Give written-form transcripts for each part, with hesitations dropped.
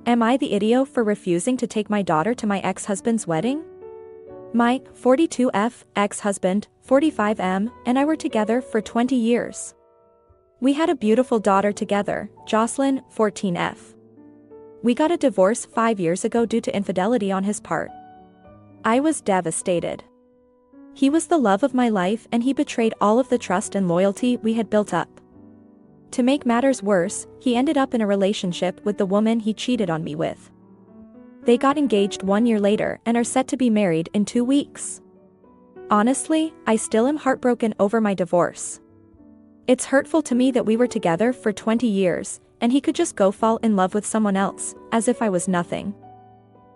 Am I the idiot for refusing to take my daughter to my ex-husband's wedding? My 42F ex-husband, 45M, and I were together for 20 years. We had a beautiful daughter together, Jocelyn, 14F. We got a divorce 5 years ago due to infidelity on his part. I was devastated. He was the love of my life and he betrayed all of the trust and loyalty we had built up. To make matters worse, he ended up in a relationship with the woman he cheated on me with. They got engaged 1 year later and are set to be married in 2 weeks. Honestly, I still am heartbroken over my divorce. It's hurtful to me that we were together for 20 years, and he could just go fall in love with someone else, as if I was nothing.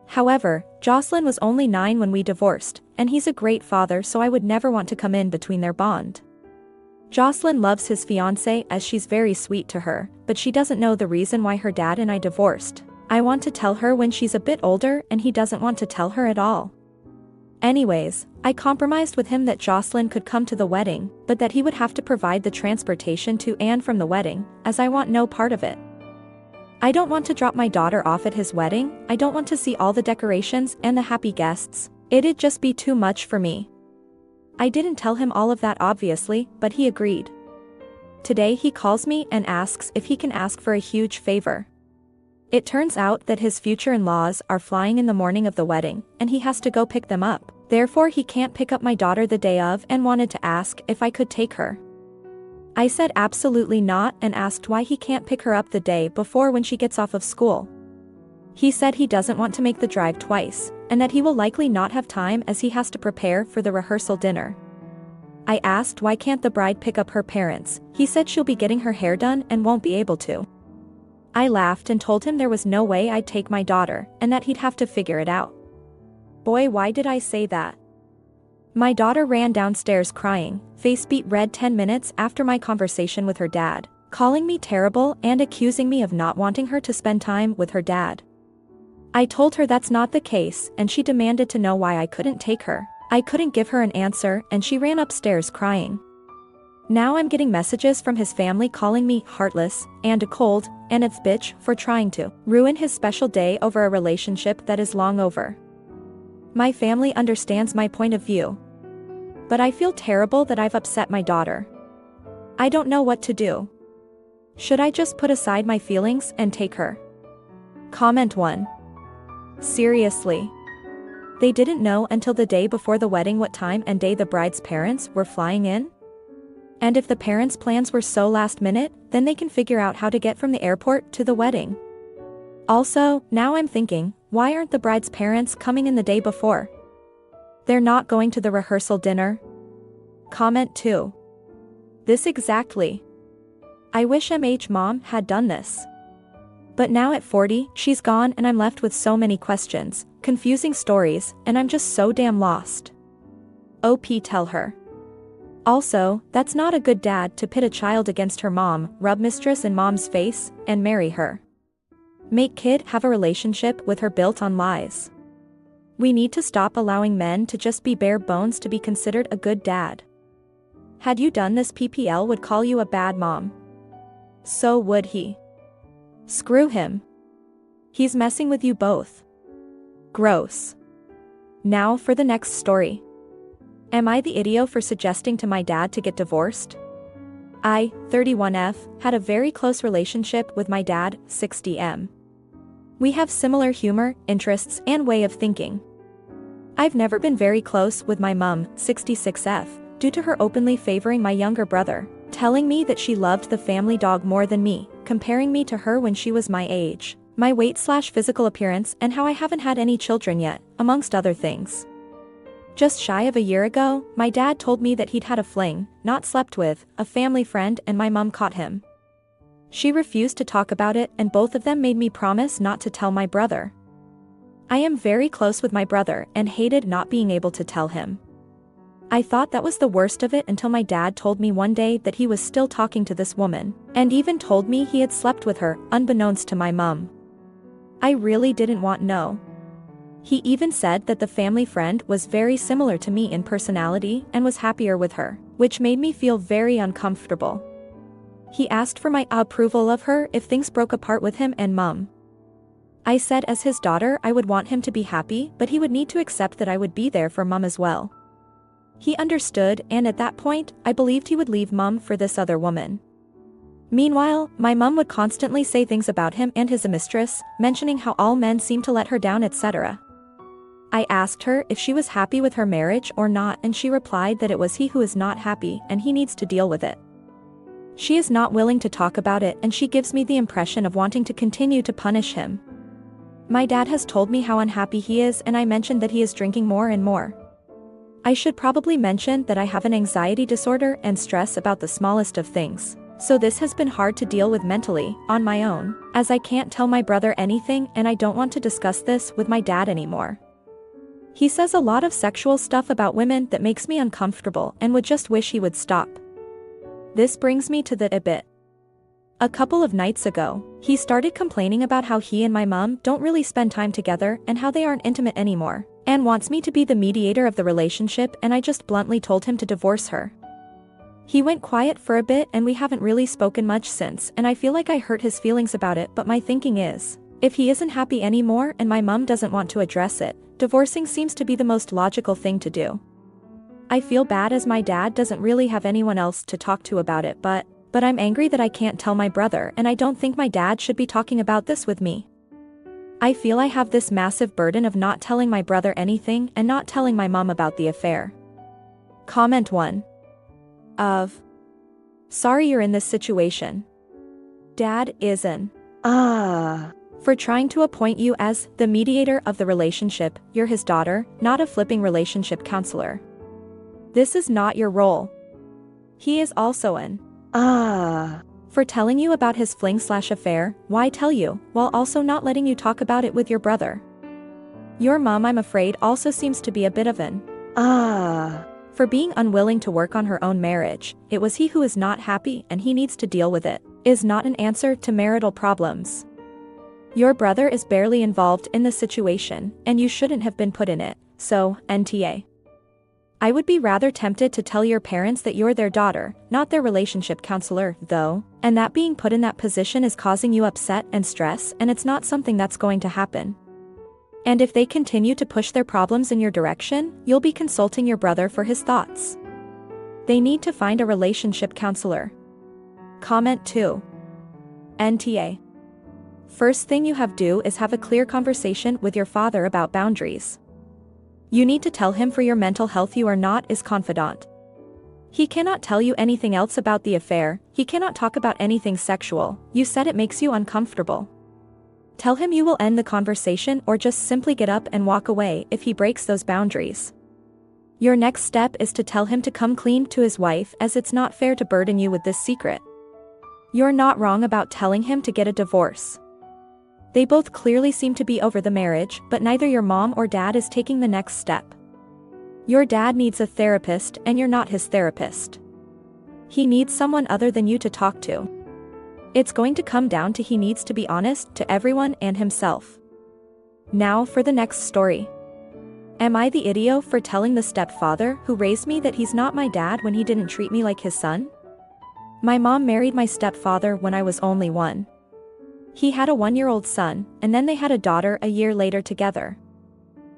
However, Jocelyn was only 9 when we divorced, and he's a great father, so I would never want to come in between their bond. Jocelyn loves his fiancée as she's very sweet to her, but she doesn't know the reason why her dad and I divorced. I want to tell her when she's a bit older and he doesn't want to tell her at all. Anyways, I compromised with him that Jocelyn could come to the wedding, but that he would have to provide the transportation to and from the wedding, as I want no part of it. I don't want to drop my daughter off at his wedding, I don't want to see all the decorations and the happy guests, it'd just be too much for me. I didn't tell him all of that obviously, but he agreed. Today he calls me and asks if he can ask for a huge favor. It turns out that his future in-laws are flying in the morning of the wedding, and he has to go pick them up, therefore he can't pick up my daughter the day of and wanted to ask if I could take her. I said absolutely not and asked why he can't pick her up the day before when she gets off of school. He said he doesn't want to make the drive twice, and that he will likely not have time as he has to prepare for the rehearsal dinner. I asked why can't the bride pick up her parents, he said she'll be getting her hair done and won't be able to. I laughed and told him there was no way I'd take my daughter, and that he'd have to figure it out. Boy, why did I say that? My daughter ran downstairs crying, face beet red 10 minutes after my conversation with her dad, calling me terrible and accusing me of not wanting her to spend time with her dad. I told her that's not the case and she demanded to know why I couldn't take her. I couldn't give her an answer and she ran upstairs crying. Now I'm getting messages from his family calling me heartless and a cold and a bitch for trying to ruin his special day over a relationship that is long over. My family understands my point of view. But I feel terrible that I've upset my daughter. I don't know what to do. Should I just put aside my feelings and take her? Comment 1. Seriously. They didn't know until the day before the wedding what time and day the bride's parents were flying in? And if the parents' plans were so last minute, then they can figure out how to get from the airport to the wedding. Also, now I'm thinking, why aren't the bride's parents coming in the day before? They're not going to the rehearsal dinner? Comment 2. This exactly. I wish MH mom had done this. But now at 40, she's gone and I'm left with so many questions, confusing stories, and I'm just so damn lost. OP tell her. Also, that's not a good dad to pit a child against her mom, rub mistress in mom's face, and marry her. Make kid have a relationship with her built on lies. We need to stop allowing men to just be bare bones to be considered a good dad. Had you done this, PPL would call you a bad mom. So would he. Screw him. He's messing with you both. Gross. Now for the next story. Am I the idiot for suggesting to my dad to get divorced? I, 31F, had a very close relationship with my dad, 60M. We have similar humor, interests, and way of thinking. I've never been very close with my mum, 66F, due to her openly favoring my younger brother, telling me that she loved the family dog more than me, comparing me to her when she was my age, my weight/physical appearance, and how I haven't had any children yet, amongst other things. Just shy of a year ago, my dad told me that he'd had a fling, not slept with, a family friend and my mum caught him. She refused to talk about it and both of them made me promise not to tell my brother. I am very close with my brother and hated not being able to tell him. I thought that was the worst of it until my dad told me one day that he was still talking to this woman, and even told me he had slept with her, unbeknownst to my mum. I really didn't want to know. He even said that the family friend was very similar to me in personality and was happier with her, which made me feel very uncomfortable. He asked for my approval of her if things broke apart with him and mum. I said as his daughter I would want him to be happy, but he would need to accept that I would be there for Mom as well. He understood, and at that point, I believed he would leave Mom for this other woman. Meanwhile, my mom would constantly say things about him and his mistress, mentioning how all men seem to let her down, etc. I asked her if she was happy with her marriage or not, and she replied that it was he who is not happy and he needs to deal with it. She is not willing to talk about it, and she gives me the impression of wanting to continue to punish him. My dad has told me how unhappy he is, and I mentioned that he is drinking more and more. I should probably mention that I have an anxiety disorder and stress about the smallest of things. So this has been hard to deal with mentally, on my own, as I can't tell my brother anything and I don't want to discuss this with my dad anymore. He says a lot of sexual stuff about women that makes me uncomfortable and would just wish he would stop. This brings me to a bit. A couple of nights ago, he started complaining about how he and my mom don't really spend time together and how they aren't intimate anymore, and wants me to be the mediator of the relationship, and I just bluntly told him to divorce her. He went quiet for a bit and we haven't really spoken much since, and I feel like I hurt his feelings about it, but my thinking is, if he isn't happy anymore and my mom doesn't want to address it, divorcing seems to be the most logical thing to do. I feel bad as my dad doesn't really have anyone else to talk to about it, but I'm angry that I can't tell my brother, and I don't think my dad should be talking about this with me. I feel I have this massive burden of not telling my brother anything and not telling my mom about the affair. Comment 1. Sorry you're in this situation. Dad is an for trying to appoint you as the mediator of the relationship. You're his daughter, not a flipping relationship counselor. This is not your role. He is also an for telling you about his fling/affair. Why tell you, while also not letting you talk about it with your brother? Your mom, I'm afraid, also seems to be a bit of an for being unwilling to work on her own marriage. It was he who is not happy and he needs to deal with it, is not an answer to marital problems. Your brother is barely involved in the situation, and you shouldn't have been put in it, so, NTA. I would be rather tempted to tell your parents that you're their daughter, not their relationship counselor, though, and that being put in that position is causing you upset and stress, and it's not something that's going to happen. And if they continue to push their problems in your direction, you'll be consulting your brother for his thoughts. They need to find a relationship counselor. Comment 2. NTA. First thing you have to do is have a clear conversation with your father about boundaries. You need to tell him for your mental health you are not his confidant. He cannot tell you anything else about the affair, he cannot talk about anything sexual. You said it makes you uncomfortable. Tell him you will end the conversation or just simply get up and walk away if he breaks those boundaries. Your next step is to tell him to come clean to his wife, as it's not fair to burden you with this secret. You're not wrong about telling him to get a divorce. They both clearly seem to be over the marriage, but neither your mom or dad is taking the next step. Your dad needs a therapist and you're not his therapist. He needs someone other than you to talk to. It's going to come down to he needs to be honest to everyone and himself. Now for the next story. Am I the idiot for telling the stepfather who raised me that he's not my dad when he didn't treat me like his son? My mom married my stepfather when I was only 1. He had a 1-year-old son, and then they had a daughter a year later together.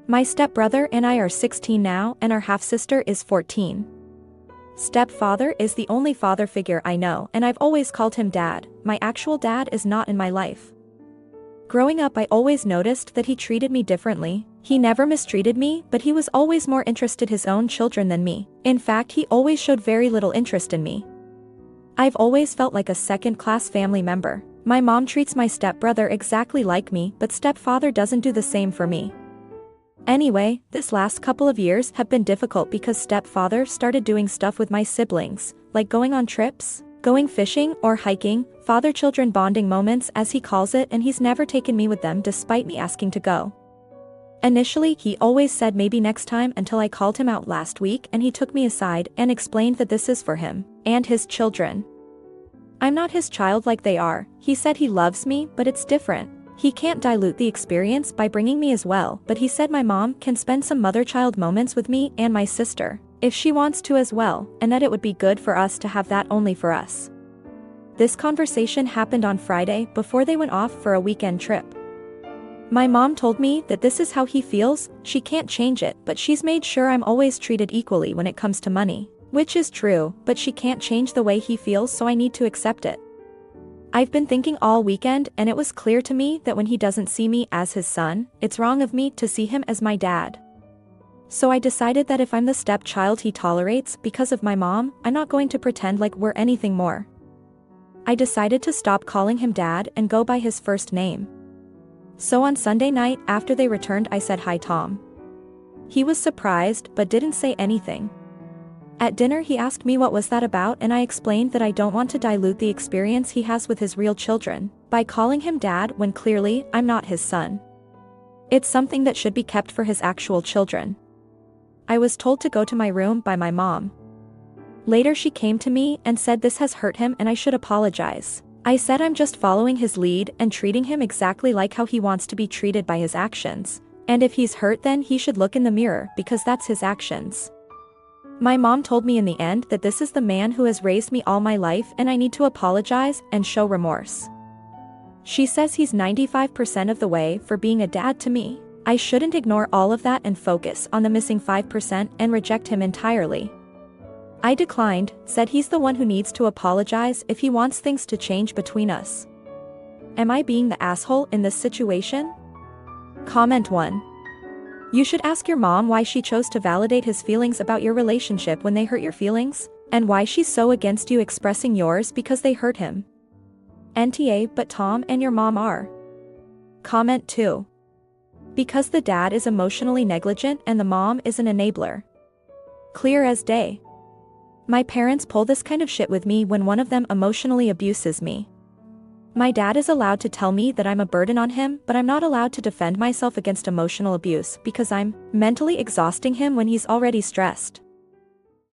My stepbrother and I are 16 now, and our half-sister is 14. Stepfather is the only father figure I know, and I've always called him dad. My actual dad is not in my life. Growing up, I always noticed that he treated me differently. He never mistreated me, but he was always more interested in his own children than me. In fact, he always showed very little interest in me. I've always felt like a second-class family member. My mom treats my stepbrother exactly like me, but stepfather doesn't do the same for me. Anyway, this last couple of years have been difficult because stepfather started doing stuff with my siblings, like going on trips, going fishing or hiking, father-children bonding moments as he calls it, and he's never taken me with them despite me asking to go. Initially, he always said maybe next time until I called him out last week and he took me aside and explained that this is for him and his children. I'm not his child like they are. He said he loves me, but it's different. He can't dilute the experience by bringing me as well, but he said my mom can spend some mother-child moments with me and my sister, if she wants to as well, and that it would be good for us to have that only for us. This conversation happened on Friday before they went off for a weekend trip. My mom told me that this is how he feels, she can't change it, but she's made sure I'm always treated equally when it comes to money. Which is true, but she can't change the way he feels, so I need to accept it. I've been thinking all weekend, and it was clear to me that when he doesn't see me as his son, it's wrong of me to see him as my dad. So I decided that if I'm the stepchild he tolerates because of my mom, I'm not going to pretend like we're anything more. I decided to stop calling him dad and go by his first name. So on Sunday night after they returned, I said hi Tom. He was surprised but didn't say anything. At dinner he asked me what was that about, and I explained that I don't want to dilute the experience he has with his real children by calling him dad when clearly I'm not his son. It's something that should be kept for his actual children. I was told to go to my room by my mom. Later she came to me and said this has hurt him and I should apologize. I said I'm just following his lead and treating him exactly like how he wants to be treated by his actions, and if he's hurt then he should look in the mirror because that's his actions. My mom told me in the end that this is the man who has raised me all my life and I need to apologize and show remorse. She says he's 95% of the way for being a dad to me. I shouldn't ignore all of that and focus on the missing 5% and reject him entirely. I declined, said he's the one who needs to apologize if he wants things to change between us. Am I being the asshole in this situation? Comment 1. You should ask your mom why she chose to validate his feelings about your relationship when they hurt your feelings, and why she's so against you expressing yours because they hurt him. NTA, but Tom and your mom are. Comment 2. Because the dad is emotionally negligent and the mom is an enabler. Clear as day. My parents pull this kind of shit with me when one of them emotionally abuses me. My dad is allowed to tell me that I'm a burden on him, but I'm not allowed to defend myself against emotional abuse because I'm mentally exhausting him when he's already stressed.